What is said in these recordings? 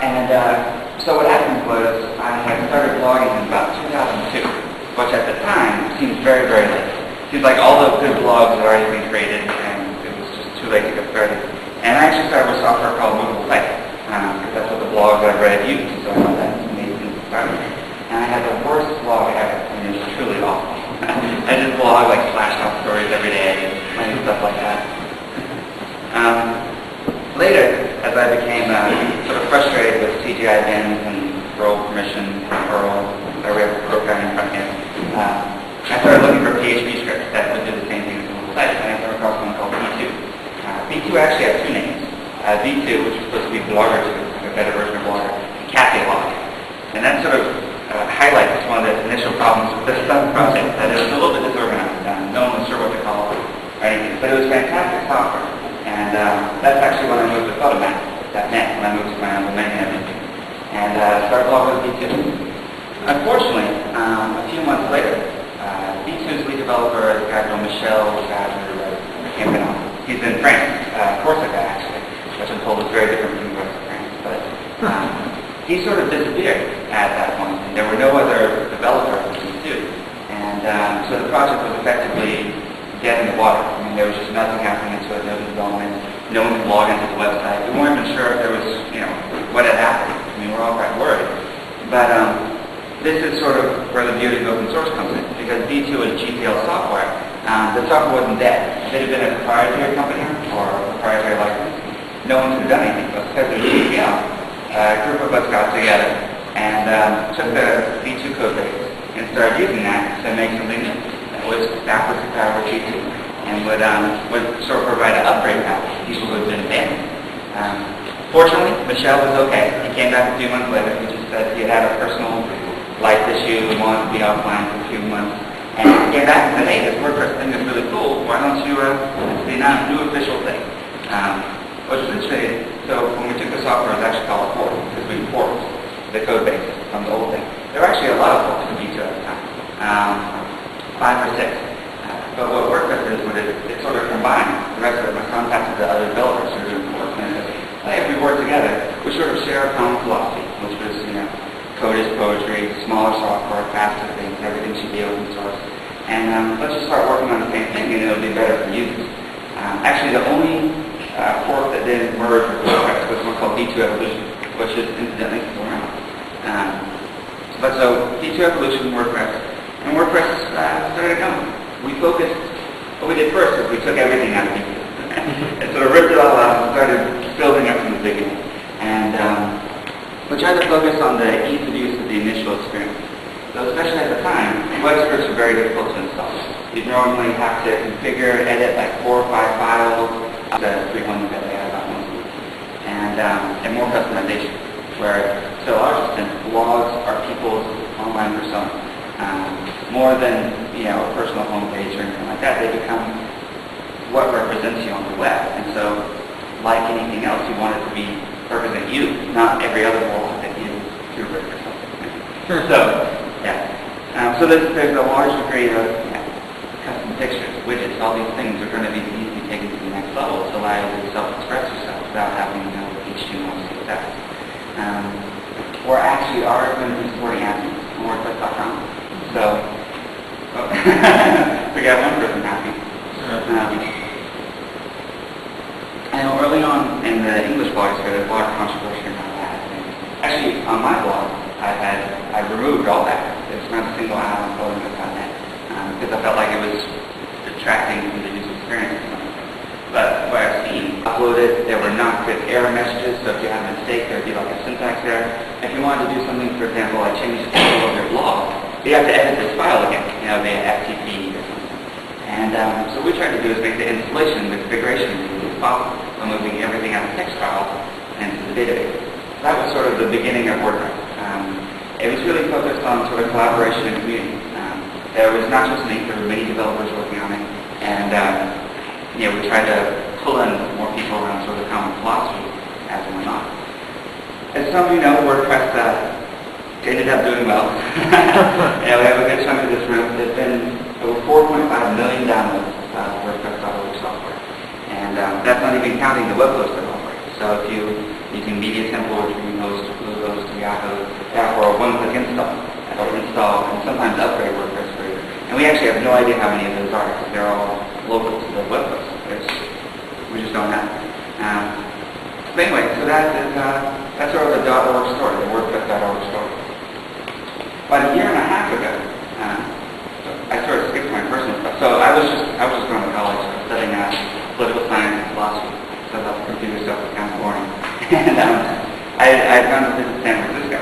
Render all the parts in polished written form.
And so what happened was I had started blogging in about 2002, which at the time seemed very, very late. It seemed like all the good blogs had already been created and it was just too late to get started. And I actually started with software called Movable Type, because that's what the blogs I've read used, so I thought that made me start. And I had the worst blog ever. I mean, it was truly awful. I just blog like flash top stories every day and stuff like that. Later, as I became sort of frustrated with CGI bins and role permission and Perl, or we have a program in front of me, I started looking for PHP scripts that would do the same thing as Movable Type, and I came across one called V2. V2 actually has two names. V2, which is supposed to be Blogger 2, like a better version of Blogger, and Catalog. And that sort of highlights one of the initial problems with this project, that it was a little bit disorganized. No one was sure what to call it or anything, but it was fantastic software. And that's actually when I moved to Photomat.net, when I moved to my own domain and everything. And started blogging with V2. Unfortunately, a few months later, V2's lead developer is a guy called Michel. He's in France, Corsica actually, which I'm told is very different from the rest of France. But he sort of disappeared at that point. And there were no other developers of V2. And so the project was effectively dead in the water. I mean, there was just nothing happening to it, no development, no one could log into the website. We weren't even sure if there was, what had happened. I mean, we're all quite worried. But this is sort of where the beauty of open source comes in, because V2 is GPL software. The software wasn't dead. If it had been a proprietary company or a proprietary license, no one could have done anything. But because it was GPL, a group of us got together and took the V2 code base and started using that to make something new. Was backwards compatible with V2 and would sort of provide an upgrade path to people who had been abandoned. Fortunately, Michel was okay. He came back a few months later. He just said he had a personal life issue and wanted to be offline for a few months. And he came back and said, hey, this WordPress thing is really cool. Why don't you, it's the new official thing. Which was interesting. So when we took the software, it was actually called a port, because we forked the code base from the old thing. There were actually a lot of forks in V2 at the time. 5 or 6. But what WordPress is, it sort of combines the rest of it. I contacted the other developers who were doing the work, and said, hey, if we work together, we sort of share a common philosophy, which was, code is poetry, smaller software, faster things, everything should be open source. And let's just start working on the same thing, and it'll be better for users. Actually, the only fork that didn't merge with WordPress was one called V2 Evolution, which is incidentally still around. But so, V2 Evolution, WordPress, and WordPress started going. We focused, what we did first is we took everything out of V2 and sort of ripped it all out and started building up from the beginning. And we tried to focus on the ease of use of the initial experience. So especially at the time, web scripts are very difficult to install. You'd normally have to configure, edit like 4 or 5 files, the 3 ones that they had about once a week, and more customization. Where, to a large extent, blogs are people's online persona. More than a personal homepage or anything like that, they become what represents you on the web. And so, like anything else, you want it to represent you, not every other blog that you curate or something. So, yeah. So there's a large degree of custom pictures, widgets, all these things are going to be easily taken to the next level to allow you to self-express yourself without having to know HTML and CSS. We're actually are going to be supporting apps on WordPress.com. So, we got one person happy. I know early on in the English blogs, there was a lot of controversy around that. Actually, on my blog, I removed all that. There's not a single ad on WordPress.net because I felt like it was detracting from the user experience. But what I've seen, uploaded, there were not good error messages, so if you had a mistake, there would be like a syntax error. If you wanted to do something, for example, like change the title of your blog, you have to edit this file again, via FTP or something. And so what we tried to do is make the installation, the configuration as possible by moving everything out of text files into the database. That was sort of the beginning of WordPress. It was really focused on sort of collaboration and community. There was not just me, there were many developers working on it. And we tried to pull in more people around sort of common philosophy as it went on. As some of you know, WordPress ended up doing well. We have a good chunk of this room. There's been over 4.5 million downloads of WordPress.org software. And that's not even counting the web hosted software. So if you using Media Temple or DreamHost or Bluehost or Yahoo. Therefore, one-click install. That'll install and sometimes upgrade WordPress for you. And we actually have no idea how many of those are because they're all local to the web host. We just don't know. But anyway, so that's sort of the .org story, the WordPress.org story. About a year and a half ago, I sort of skipped my personal stuff. So I was just going to college. I was studying political science and philosophy. So the computer stuff was kind of boring. And I had gone to visit San Francisco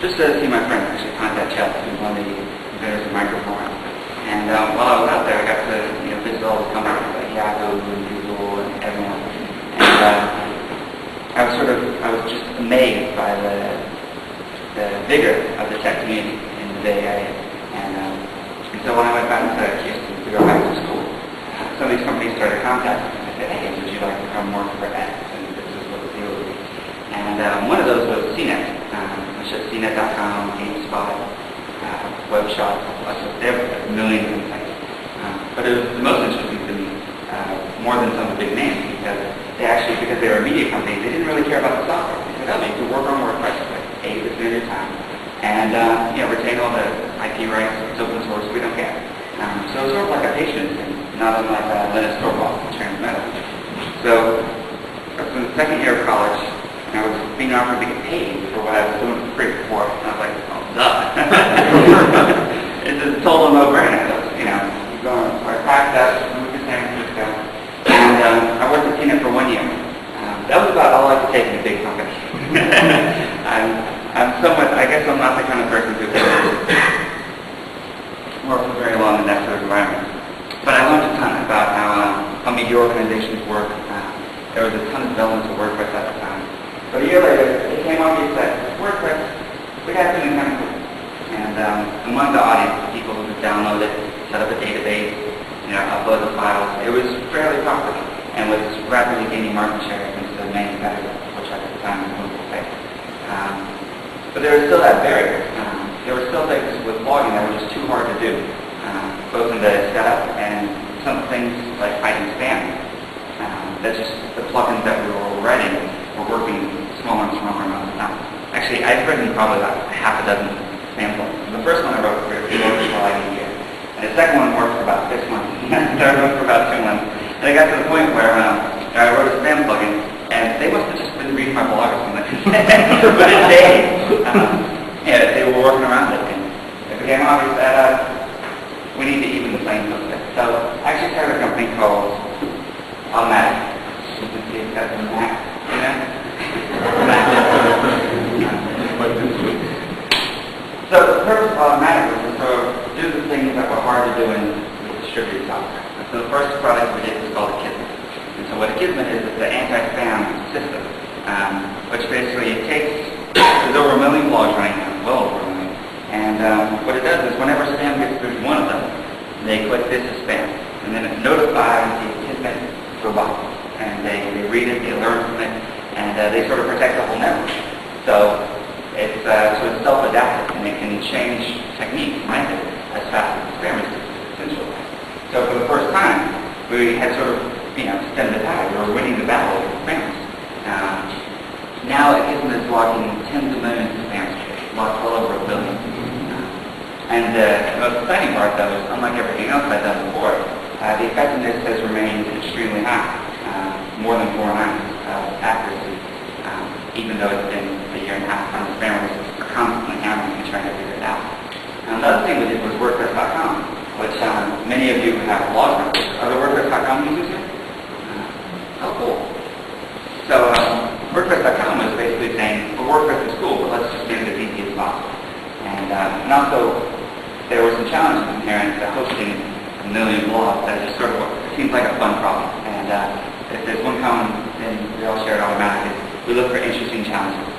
just to see my friend, actually, contact Chuck, who's one of the inventors of microphones. And while I was out there, I got to visit all the companies like Yahoo and Google and everyone. And I was just amazed by the vigor of the tech community in the Bay Area. And so when I went back to Houston to go back to school, some of these companies started contacting me. I said, hey, would you like to come work for X? And this is what the deal would be. And one of those was CNET, which is CNET.com, GameSpot, web shops. There were a million different sites. But it was the most interesting to me, more than some of the big names, because they were a media company, they didn't really care about the software. They said, oh, you can work on WordPress for 80% of your time. And retain all the IP rights, it's open source, we don't care. So it's sort of like a patient thing, not unlike Linus Torvalds and Transmetal. So I was in the second year of college, and I was being offered to get paid for what I was doing for free before. And I was like, oh, duh. It's a total no-brainer. So I packed up, moved to San Francisco, and I worked at CNET for 1 year. That was about all I could take in a big company. I guess I'm not the kind of person who work for very long in that sort of environment. But I learned a ton about how media organizations work. There was a ton of development to WordPress at the time. But a year later, it came obvious that WordPress, we had something kind of cool. And among the audience, people who could download it, set up a database, upload the files, it was fairly popular and was rapidly gaining market share against the main competitor, which at the time was Google Pay. But there was still that barrier. There were still things with blogging that were just too hard to do, both in the setup and some things like hiding spam. That's just the plugins that we were writing were working smaller and smaller amounts of time. Actually, I've written probably about half a dozen spam plugins. The first one I wrote for like a year. And the second one worked for about 6 months. And the third one for about 2 months. And I got to the point where I wrote a spam plugin, and they must have just been reading my blog or something. But in days, they were working around it. And it became obvious that we need to even the playing field there. So I actually started a company called Automatic. You can see it's got the Mac in it. So the purpose of Automatic was to sort of do the things that were hard to do in distributed software. And so the first product we did was called a Kismet. And so what a Kismet is, it's an anti-spam system, which basically it takes, there's over 1 million blogs running now, well over 1 million. And what it does is whenever spam gets through to one of them, they click this as spam. And then it notifies the Kismet robot. And they read it, they learn from it, and they sort of protect the whole network. So it's self-adaptive, and it can change techniques, methods, as fast as the spam is essentially. So for the first time, we had sort of, stemmed the tide. We were winning the battle with spammers. Now it isn't as blocking tens of millions of spammers, blocks well over 1 billion. And the most exciting part, though, is unlike everything else I've done before, the effectiveness has remained extremely high, more than 4 nines accuracy, even though it's been a year and a half, and the spammers are constantly hammering and trying to figure it out. And the other thing we did was WordPress.com, which many of you have blogs on. Are there WordPress.com users here? Oh, cool. So WordPress.com was basically saying, well, WordPress is cool, but let's just make it as easy as possible. And also, there were some challenges inherent to hosting 1 million blogs. That just sort of seems like a fun problem. And if there's one common thing we all share automatically, we look for interesting challenges